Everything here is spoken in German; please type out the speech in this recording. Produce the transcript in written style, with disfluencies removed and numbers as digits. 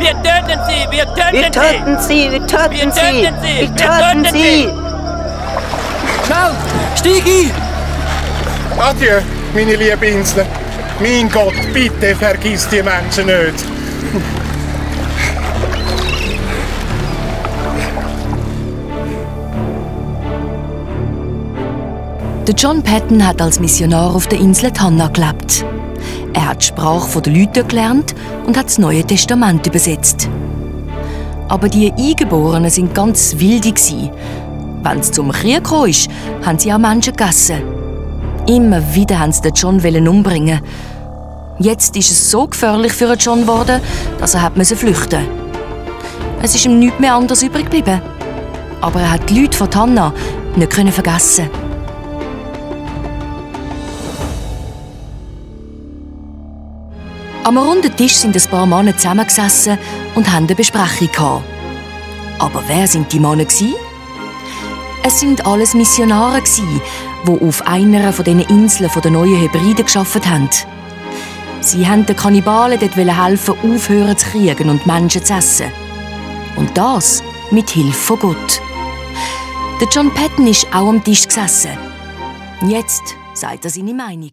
Wir töten sie! Wir töten Wir töten sie! Wir töten sie! Wir töten sie! Schnell! Steig ein! Adieu, meine liebe Insel. Mein Gott, bitte vergiss die Menschen nicht. Der John Patton hat als Missionar auf der Insel Tanna gelebt. Er hat die Sprache der Leute gelernt und hat das Neue Testament übersetzt. Aber die Eingeborenen waren ganz wilde. Wenn es zum Krieg kam, haben sie auch Menschen gegessen. Immer wieder wollten sie den John umbringen. Jetzt ist es so gefährlich für John geworden, dass er flüchten musste. Es ist ihm nichts mehr anderes übrig geblieben. Aber er hat die Leute von Tanna nicht vergessen. Am runden Tisch sind ein paar Männer zusammengesessen und haben eine Besprechung gehabt. Aber wer sind die Männer? Es sind alles Missionare, die auf einer von diesen Inseln der neuen Hebriden gearbeitet haben. Sie wollten den Kannibalen dort helfen, aufhören zu kriegen und Menschen zu essen. Und das mit Hilfe von Gott. Der John Patton ist auch am Tisch gesessen. Jetzt sagt er seine Meinung.